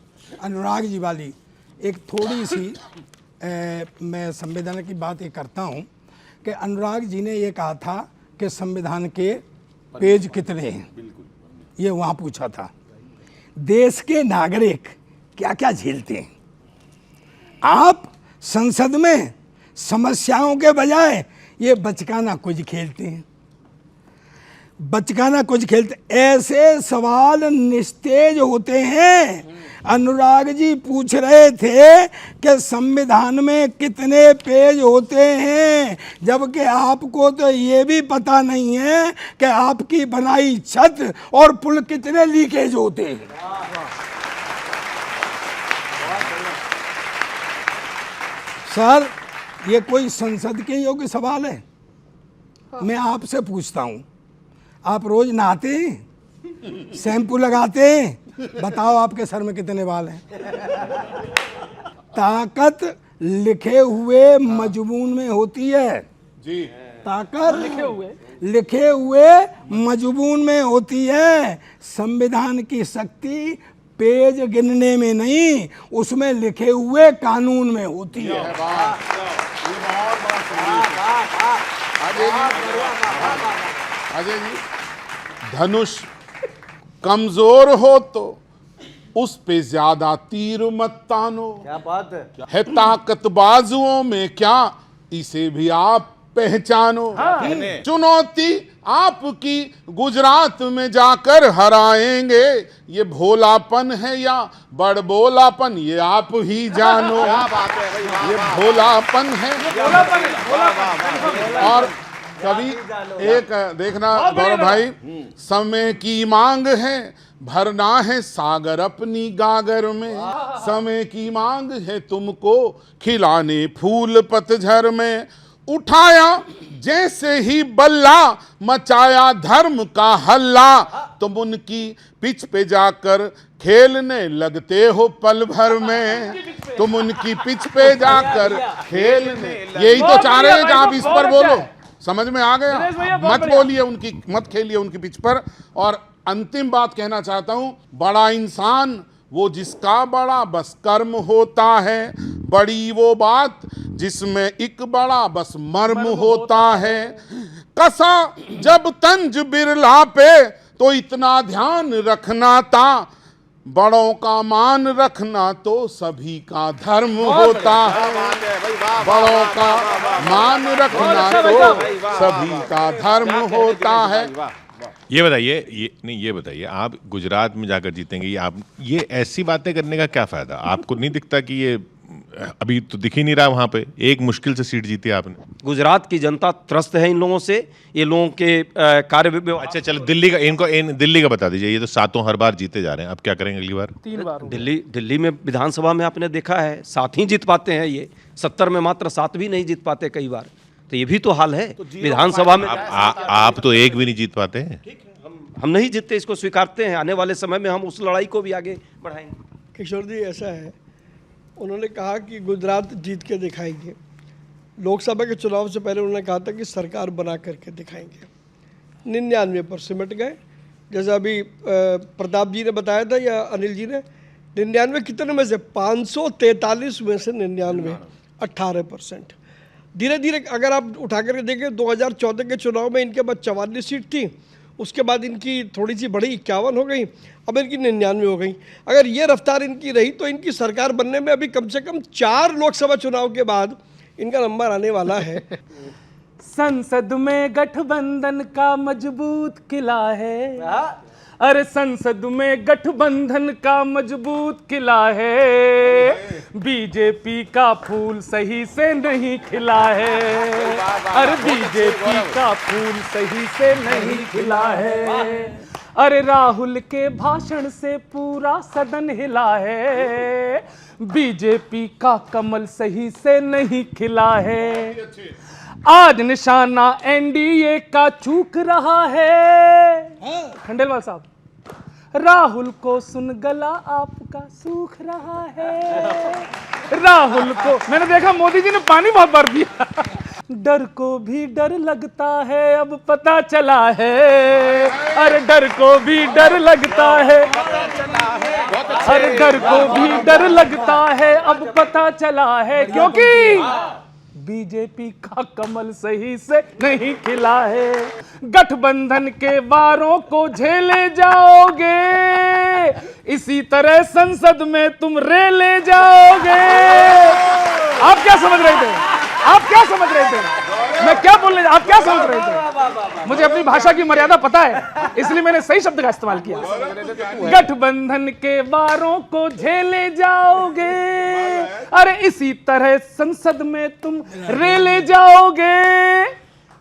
अनुराग जी वाली, एक थोड़ी सी मैं संविधान की बात ये करता हूँ कि अनुराग जी ने ये कहा था कि संविधान के पेज कितने हैं, ये वहाँ पूछा था। देश के नागरिक क्या क्या झेलते हैं। आप संसद में समस्याओं के बजाय ये बचकाना कुछ खेलते हैं, बचकाना कुछ खेलते। ऐसे सवाल निस्तेज होते हैं। अनुराग जी पूछ रहे थे कि संविधान में कितने पेज होते हैं, जबकि आपको तो ये भी पता नहीं है कि आपकी बनाई छत और पुल कितने लीकेज होते हैं। सर, ये कोई संसद के योग्य सवाल है? मैं आपसे पूछता हूं, आप रोज नहाते हैं, शैम्पू लगाते हैं, बताओ आपके सर में कितने बाल हैं? ताकत लिखे हुए मजमून में होती है जी। ताकत लिखे हुए मजमून में होती है। संविधान की शक्ति पेज गिनने में नहीं, उसमें लिखे हुए कानून में होती है। अजय जी, धनुष कमजोर हो तो उस पे ज्यादा तीर मत तानो। क्या बात है ताकत बाजुओं में क्या, इसे भी आप पहचानो। चुनौती आपकी गुजरात में जाकर हराएंगे, ये भोलापन है या बड़बोलापन ये आप ही जानो। ये भोलापन है। और कभी एक देखना गौरव भाई, समय की मांग है, भरना है सागर अपनी गागर में। समय की मांग है तुमको खिलाने फूल पतझर में। उठाया जैसे ही बल्ला, मचाया धर्म का हल्ला, तुम उनकी पिच पे जाकर खेलने लगते हो पल भर में। तुम उनकी पिच पे जाकर खेलने, यही तो चाह रहे हैं कि आप इस पर बोलो। समझ में आ गया? मत बोलिए उनकी, मत खेलिए उनकी पिच पर। और अंतिम बात कहना चाहता हूं, बड़ा इंसान वो जिसका बड़ा बस कर्म होता है, बड़ी वो बात जिसमें एक बड़ा बस मर्म होता है। कसा जब तंज बिरला पे तो इतना ध्यान रखना था, बड़ों का मान रखना तो सभी का धर्म होता है। बड़ों का मान रखना तो सभी का धर्म होता है। ये बताइए, ये बताइए, आप गुजरात में जाकर जीतेंगे, ये ऐसी बातें करने का क्या फायदा? आपको नहीं दिखता कि ये अभी तो दिख ही नहीं रहा वहां पे? एक मुश्किल से सीट जीती आपने। गुजरात की जनता त्रस्त है इन लोगों से, ये लोगों के कार्य। अच्छा चलो दिल्ली का, दिल्ली का बता दीजिए। ये तो सातों हर बार जीते जा रहे हैं, अब क्या करेंगे अगली बार? 3 बार दिल्ली में विधानसभा में आपने देखा है 7 ही जीत पाते हैं, ये 70 में मात्र 7 भी नहीं जीत पाते कई बार। तो ये भी तो हाल है विधानसभा में। आप तो एक भी नहीं जीत पाते हैं। हम नहीं जीतते, इसको स्वीकारते हैं। आने वाले समय में हम उस लड़ाई को भी आगे बढ़ाएंगे। किशोर जी, ऐसा है, उन्होंने कहा कि गुजरात जीत के दिखाएंगे। लोकसभा के चुनाव से पहले उन्होंने कहा था कि सरकार बना करके दिखाएंगे। 99 पर सिमट गए। जैसा अभी प्रताप जी ने बताया था या अनिल जी ने, 99 कितने में से 543 में से 99, 18%। धीरे धीरे अगर आप उठा करके देखें, 2014 के चुनाव में इनके पास 44 सीट थी, उसके बाद इनकी थोड़ी सी बढ़ी 51 हो गई, अब इनकी 99 हो गई। अगर ये रफ्तार इनकी रही तो इनकी सरकार बनने में अभी कम से कम 4 लोकसभा चुनाव के बाद इनका नंबर आने वाला है। संसद में गठबंधन का मजबूत किला है। अरे संसद में गठबंधन का मजबूत किला है। बीजेपी का फूल सही से नहीं खिला है। अरे बीजेपी का फूल सही से नहीं खिला है। अरे राहुल के भाषण से पूरा सदन हिला है। बीजेपी का कमल सही से नहीं खिला है। आज निशाना एनडीए का चूक रहा है। खंडेलवाल साहब, राहुल को सुन गला आपका सूख रहा है। राहुल को मैंने देखा मोदी जी ने पानी बहुत भर दिया। डर को भी डर लगता है अब पता चला है। अरे डर को भी डर लगता है। अरे डर को भी डर लगता है अब पता चला है, क्योंकि बीजेपी का कमल सही से नहीं खिला है। गठबंधन के वारों को झेले जाओगे, इसी तरह संसद में तुम रेले जाओगे। आप क्या समझ रहे थे? आप क्या समझ रहे थे? मैं क्या बोल रहे थे? आप क्या समझ रहे थे? मुझे अपनी भाषा की मर्यादा पता है, इसलिए मैंने सही शब्द का इस्तेमाल किया। गठबंधन के वारों को झेले जाओगे, अरे इसी तरह संसद में तुम रेले जाओगे।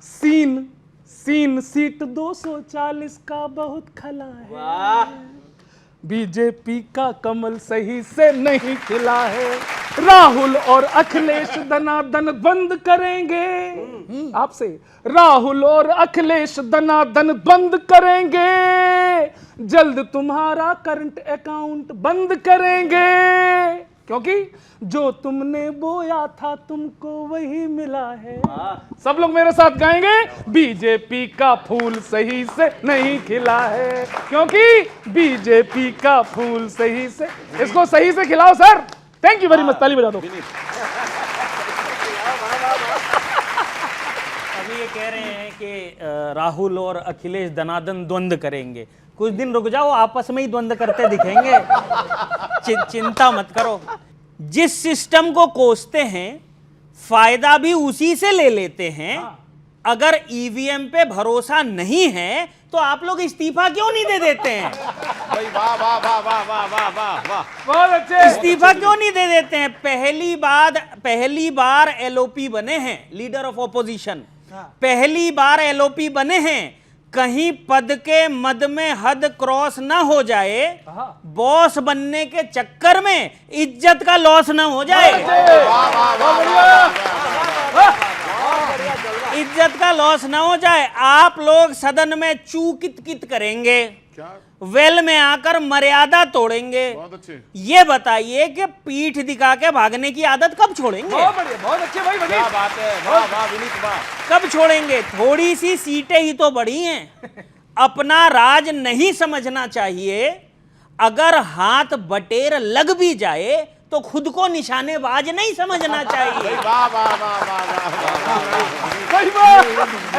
सीन सीट 240 का बहुत खला है। बीजेपी का कमल सही से नहीं खिला है, राहुल और अखिलेश दनादन बंद करेंगे। आपसे राहुल और अखिलेश दनादन बंद करेंगे, जल्द तुम्हारा करंट अकाउंट बंद करेंगे, क्योंकि जो तुमने बोया था तुमको वही मिला है। सब लोग मेरे साथ गाएंगे, बीजेपी का फूल सही से नहीं खिला है, क्योंकि बीजेपी का फूल सही से, इसको सही से खिलाओ sir. Thank you very much, ताली बजा दो। अभी ये कह रहे हैं कि राहुल और अखिलेश दनादन द्वंद्व करेंगे। कुछ दिन रुक जाओ, आपस में ही द्वंद्व करते दिखेंगे। चिंता मत करो। जिस सिस्टम को कोसते हैं फायदा भी उसी से ले लेते हैं। अगर ईवीएम पे भरोसा नहीं है तो आप लोग इस्तीफा क्यों नहीं दे देते हैं? भाई वाह वाह वाह वाह वाह वाह वाह वाह, बहुत अच्छे। इस्तीफा क्यों नहीं दे देते हैं? पहली बार एलओपी बने हैं, लीडर ऑफ ऑपोजिशन। पहली बार एलओपी बने हैं। कहीं पद के मद में हद क्रॉस ना हो जाए, बॉस बनने के चक्कर में इज्जत का लॉस ना हो जाए, इज्जत का लॉस ना हो जाए। आप लोग सदन में चू कित कित करेंगे, वेल में आकर मर्यादा तोड़ेंगे। ये बताइए कि पीठ दिखा के भागने की आदत कब छोड़ेंगे? बहुत बढ़िया, बहुत अच्छे भाई, क्या बात है, वाह वाह विनीत वाह। कब छोड़ेंगे? थोड़ी सी सीटें ही तो बढ़ी हैं। अपना राज नहीं समझना चाहिए। अगर हाथ बटेर लग भी जाए तो खुद को निशानेबाज नहीं समझना चाहिए। वाह वाह वाह वाह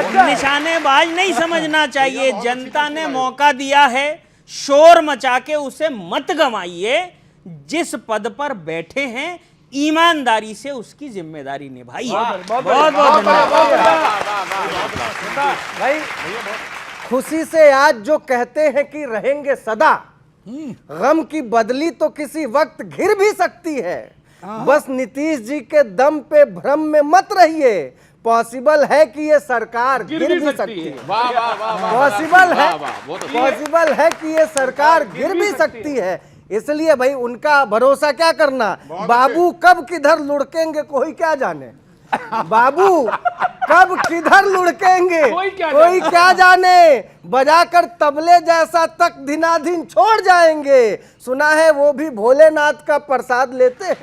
वाह। निशानेबाज नहीं समझना चाहिए। जनता ने मौका दिया है, शोर मचा के उसे मत गंवाइए। जिस पद पर बैठे हैं ईमानदारी से उसकी जिम्मेदारी निभाइए। बहुत बहुत भाई खुशी से आज जो कहते हैं कि रहेंगे सदा, गम की बदली तो किसी वक्त घिर भी सकती है। बस नीतीश जी के दम पे भ्रम में मत रहिए। पॉसिबल है कि ये सरकार गिर भी सकती है। वाह वाह वाह, पॉसिबल है कि ये सरकार गिर भी सकती है। इसलिए भाई उनका भरोसा क्या करना। बाबू कब किधर लुढ़केंगे कोई क्या जाने। बाबू कब किधर लुढ़केंगे कोई क्या जाने। बजाकर तबले जैसा तक दिनाधिन छोड़ जाएंगे। सुना है वो भी भोलेनाथ का प्रसाद लेते हैं।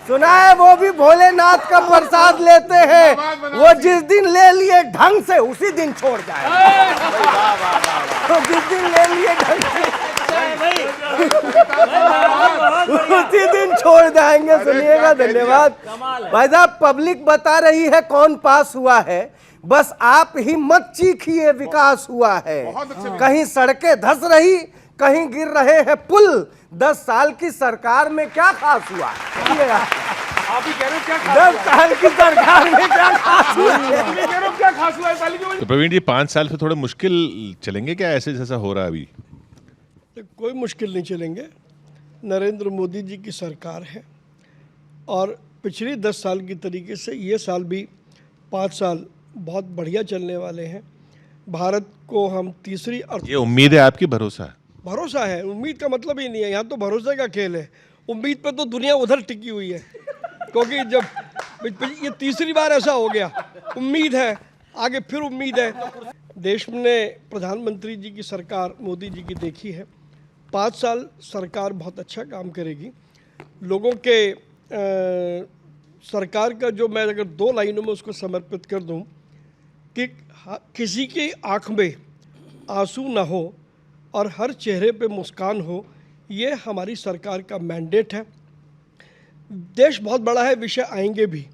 सुना है वो भी भोलेनाथ का प्रसाद लेते हैं। वो जिस दिन ले लिए ढंग से उसी दिन छोड़ जाएंगे। तो जिस दिन ले लिए ढंग से उसी दिन छोड़ जाएंगे। सुनिएगा, धन्यवाद भाई साहब। पब्लिक बता रही है कौन पास हुआ है, बस आप ही मत चीखिए विकास हुआ है। कहीं सड़कें धंस रही, कहीं गिर रहे हैं पुल। 10 साल की सरकार में क्या खास हुआ? आप ही कह रहे हो क्या 10 साल की सरकार में क्या खास हुआ? क्या खास हुआ है? तो प्रवीण जी 5 साल से थोड़ा मुश्किल चलेंगे क्या, ऐसे जैसा हो रहा है अभी? तो कोई मुश्किल नहीं चलेंगे। नरेंद्र मोदी जी की सरकार है और पिछली 10 साल की तरीके से ये साल भी 5 साल बहुत बढ़िया चलने वाले हैं। भारत को हम तीसरी ये उम्मीद है आपकी, भरोसा है? भरोसा है। उम्मीद का मतलब ही नहीं है, यहाँ तो भरोसे का खेल है। उम्मीद पे तो दुनिया उधर टिकी हुई है, क्योंकि जब ये तीसरी बार ऐसा हो गया। उम्मीद है, आगे फिर उम्मीद है। देश ने प्रधानमंत्री जी की सरकार मोदी जी की देखी है। 5 साल सरकार बहुत अच्छा काम करेगी। लोगों के सरकार का जो मैं अगर 2 लाइनों में उसको समर्पित कर दूं कि किसी की आँख में आंसू ना हो और हर चेहरे पे मुस्कान हो, ये हमारी सरकार का मैंडेट है। देश बहुत बड़ा है, विषय आएंगे भी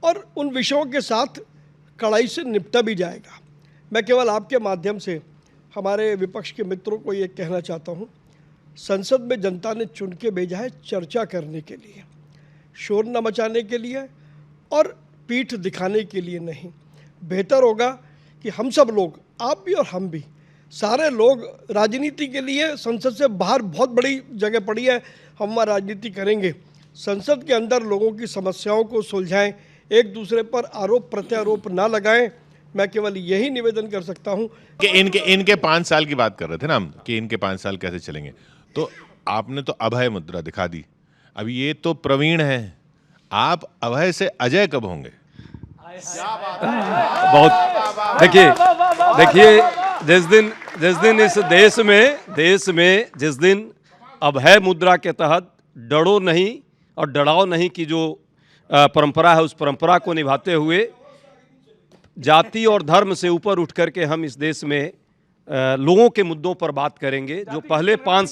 और उन विषयों के साथ कड़ाई से निपटा भी जाएगा। मैं केवल आपके माध्यम से हमारे विपक्ष के मित्रों को ये कहना चाहता हूँ, संसद में जनता ने चुन के भेजा है चर्चा करने के लिए, शोर न मचाने के लिए और पीठ दिखाने के लिए नहीं। बेहतर होगा कि हम सब लोग, आप भी और हम भी, सारे लोग राजनीति के लिए संसद से बाहर बहुत बड़ी जगह पड़ी है, हम वहाँ राजनीति करेंगे। संसद के अंदर लोगों की समस्याओं को सुलझाएं, एक दूसरे पर आरोप प्रत्यारोप ना लगाएं। मैं केवल यही निवेदन कर सकता हूं कि इनके 5 साल की बात कर रहे थे ना हम कि इनके 5 साल कैसे चलेंगे, तो आपने तो अभय मुद्रा दिखा दी, अब ये तो प्रवीण है, आप अभय से अजय कब होंगे? बहुत देखिए जिस दिन इस देश में जिस दिन अभय मुद्रा के तहत डरो नहीं और डराओ नहीं की जो परंपरा है, उस परंपरा को निभाते हुए जाति और धर्म से ऊपर उठ करके हम इस देश में लोगों के मुद्दों पर बात करेंगे। जो पहले 5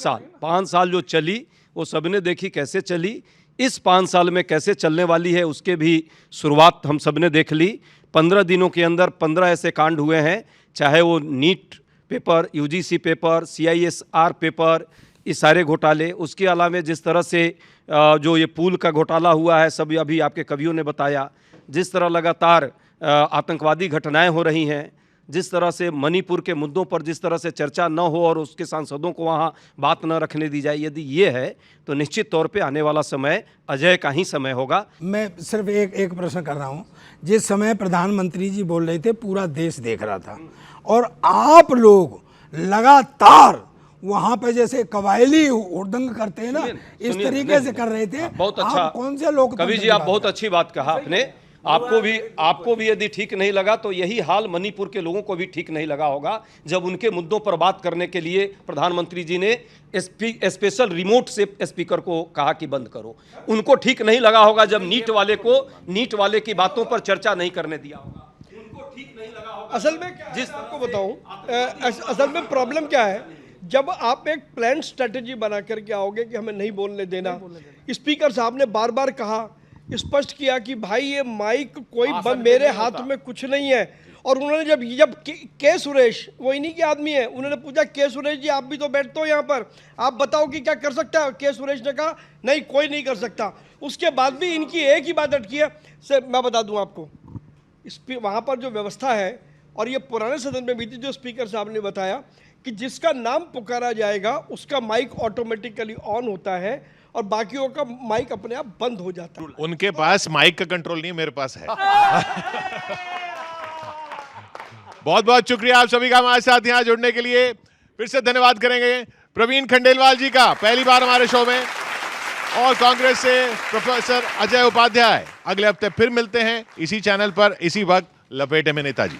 साल जो चली वो सबने देखी कैसे चली, इस 5 साल में कैसे चलने वाली है उसके भी शुरुआत हम सबने देख ली। 15 दिनों के अंदर 15 ऐसे कांड हुए हैं, चाहे वो NEET paper, UGC paper, CISR paper, इस सारे घोटाले, उसके अलावा जिस तरह से जो ये पूल का घोटाला हुआ है, सब अभी आपके कवियों ने बताया, जिस तरह लगातार आतंकवादी घटनाएं हो रही हैं, जिस तरह से मणिपुर के मुद्दों पर जिस तरह से चर्चा न हो और उसके सांसदों को वहाँ बात न रखने दी जाए, यदि ये है तो निश्चित तौर पे आने वाला समय अजय का ही समय होगा। मैं सिर्फ एक प्रश्न कर रहा हूँ, जिस समय प्रधानमंत्री जी बोल रहे थे पूरा देश देख रहा था और आप लोग लगातार वहां पे जैसे कबायली हुड़दंग करते हैं ना, इस तरीके से कर रहे थे। बहुत अच्छा, आप कौन से लोग? कवि जी आप बहुत अच्छी बात कहा आपने। आपको भी यदि ठीक नहीं लगा तो यही हाल मणिपुर के लोगों को भी ठीक नहीं लगा होगा, जब उनके मुद्दों पर बात करने के लिए प्रधानमंत्री जी ने स्पेशल रिमोट से स्पीकर को कहा कि बंद करो। उनको ठीक नहीं लगा होगा जब नीट वाले की बातों पर चर्चा नहीं करने दिया होगा। उनको ठीक नहीं लगा होगा। असल में जिस आपको बताऊं, असल में प्रॉब्लम क्या है, जब आप एक प्लान स्ट्रेटेजी बना करके आओगे कि हमें नहीं बोलने देना, स्पीकर साहब ने बार बार कहा, स्पष्ट किया कि भाई ये माइक कोई बंद, मेरे हाथ में कुछ नहीं है। और उन्होंने जब के सुरेश, वो इन्हीं के आदमी है, उन्होंने पूछा के सुरेश जी आप भी तो बैठते हो यहाँ पर, आप बताओ कि क्या कर सकता है? के सुरेश ने कहा नहीं कोई नहीं कर सकता। उसके बाद भी इनकी एक ही बात अटकी है। सर मैं बता दूं आपको, वहाँ पर जो व्यवस्था है, और ये पुराने सदन में भी थी, जो स्पीकर साहब ने बताया कि जिसका नाम पुकारा जाएगा उसका माइक ऑटोमेटिकली ऑन होता है और बाकियों का माइक अपने आप बंद हो जाता है। उनके पास माइक का कंट्रोल नहीं, मेरे पास है। बहुत बहुत शुक्रिया आप सभी का हमारे साथ यहाँ जुड़ने के लिए। फिर से धन्यवाद करेंगे प्रवीण खंडेलवाल जी का, पहली बार हमारे शो में, और कांग्रेस से प्रोफेसर अजय उपाध्याय। अगले हफ्ते फिर मिलते हैं इसी चैनल पर, इसी वक्त। लपेटे में नेताजी।